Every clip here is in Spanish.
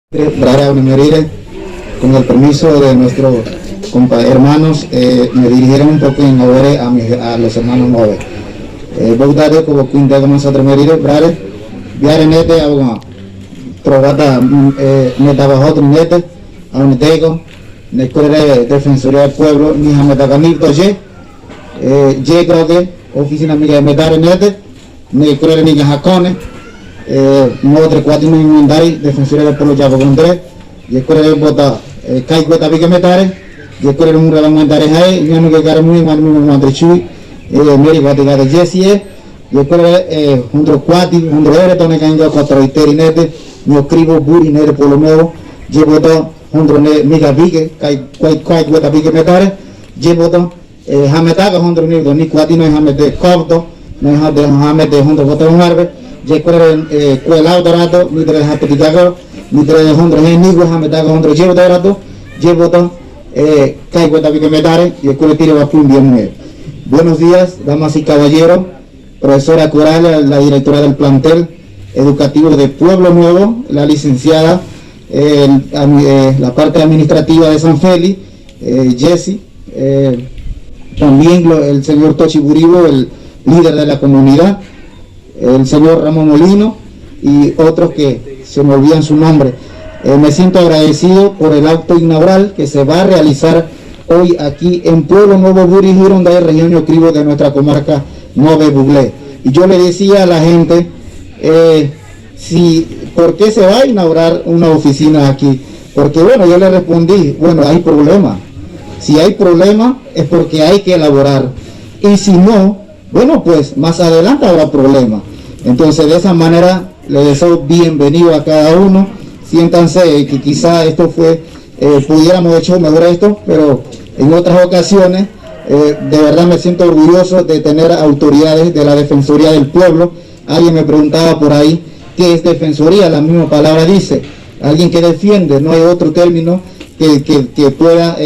Para Unimerire, con el permiso de nuestros hermanos, me dirigieron un poco en ahora a los hermanos Nove. Bogdade como quinta como nosotros Merire, Brare, viare nete a trovata neta bajo nete a un tego, ne corre defensoría del pueblo, ni a metaganito ye creo que oficina amiga de medare nete, ne corre ni jacone. Notre quattro mandari defensore del pueblo Java Gondre, y corre bota kai bota bige metare, y corre un gran mandare hai, y no que cara muy mandre chui, meri bota gada Jessie, y corre hundro quattro ere tone canga quattro iterinete, mio crivo buri nere polo nuevo, y bota hundro ne miga bige kai bota bige metare, y bota hametaga hundro ni quattro no hamete cobdo, no hamete hundro bota un arbe. Je corre cuelao dorado, ni de la petigago, ni de la hondra nigo, hametago hondra llevo dorado, llevo to, caigo también que me dare, y corre tiro va pum bien. Buenos días, damas y caballeros, profesora Coral, la directora del plantel educativo de Pueblo Nuevo, la licenciada, la parte administrativa de San Félix, Jessie, también el señor Tochi Buribo, el líder de la comunidad, el señor Ramón Molino y otros que se me olvidan su nombre. Me siento agradecido por el acto inaugural que se va a realizar hoy aquí en Pueblo Nuevo, Buri, Gironda, región Yocribo de nuestra comarca Nove Buglé. Y yo le decía a la gente, ¿por qué se va a inaugurar una oficina aquí? Porque bueno, yo le respondí, bueno, hay problema. Si hay problema es porque hay que elaborar. Y si no, bueno, pues más adelante habrá problema. Entonces, de esa manera, les deseo bienvenido a cada uno. Siéntanse que quizá esto fue, pudiéramos hecho mejor esto, pero en otras ocasiones, de verdad me siento orgulloso de tener autoridades de la Defensoría del Pueblo. Alguien me preguntaba por ahí, ¿qué es Defensoría? La misma palabra dice, alguien que defiende, no hay otro término que pueda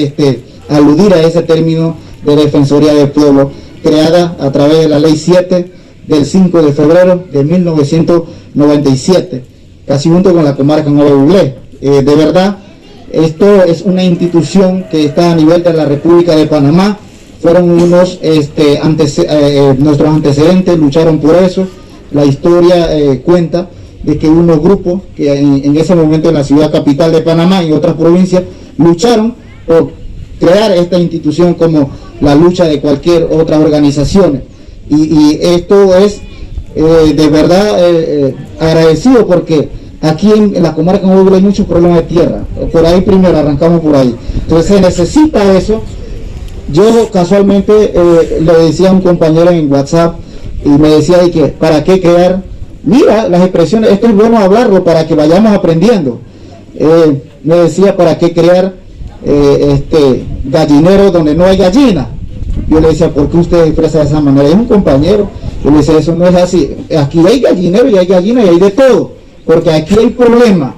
aludir a ese término de Defensoría del Pueblo, creada a través de la Ley 7 del 5 de febrero de 1997, casi junto con la comarca Nove Buglé. De verdad, esto es una institución que está a nivel de la República de Panamá. Fueron unos nuestros antecedentes, lucharon por eso. La historia cuenta de que unos grupos que en ese momento en la ciudad capital de Panamá y otras provincias lucharon por crear esta institución como la lucha de cualquier otra organización. Y esto es de verdad agradecido porque aquí en la comarca de Nove hay muchos problemas de tierra. Por ahí primero, arrancamos por ahí. Entonces se necesita eso. Yo casualmente le decía a un compañero en WhatsApp y me decía que ¿para qué crear? Mira, las expresiones, esto es bueno hablarlo para que vayamos aprendiendo. Me decía, ¿para qué crear gallinero donde no hay gallina? Yo le decía, ¿por qué usted expresa de esa manera? Es un compañero. Yo le decía, eso no es así. Aquí hay gallinero y hay gallina y hay de todo, porque aquí hay problemas.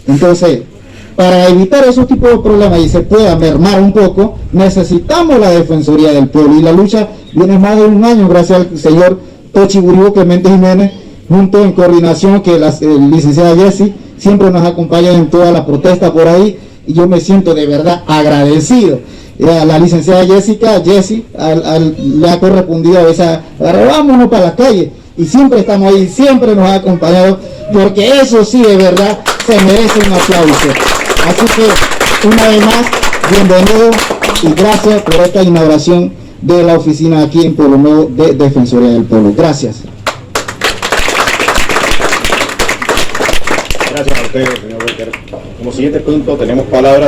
Entonces, para evitar esos tipos de problemas y se pueda mermar un poco, necesitamos la Defensoría del Pueblo. Y la lucha viene más de un año, gracias al señor Tochi Buribo Clemente Jiménez, junto en coordinación que la licenciada Jessie siempre nos acompaña en toda la protesta por ahí. Y yo me siento de verdad agradecido. A la licenciada Jessie le ha correspondido a veces, vámonos para la calle, y siempre estamos ahí, siempre nos ha acompañado, porque eso sí de verdad se merece un aplauso. Así que una vez más, bienvenido y gracias por esta inauguración de la oficina aquí en Pueblo Nuevo de Defensoría del Pueblo. Gracias. Gracias a ustedes, señor Becker. Como siguiente punto tenemos palabra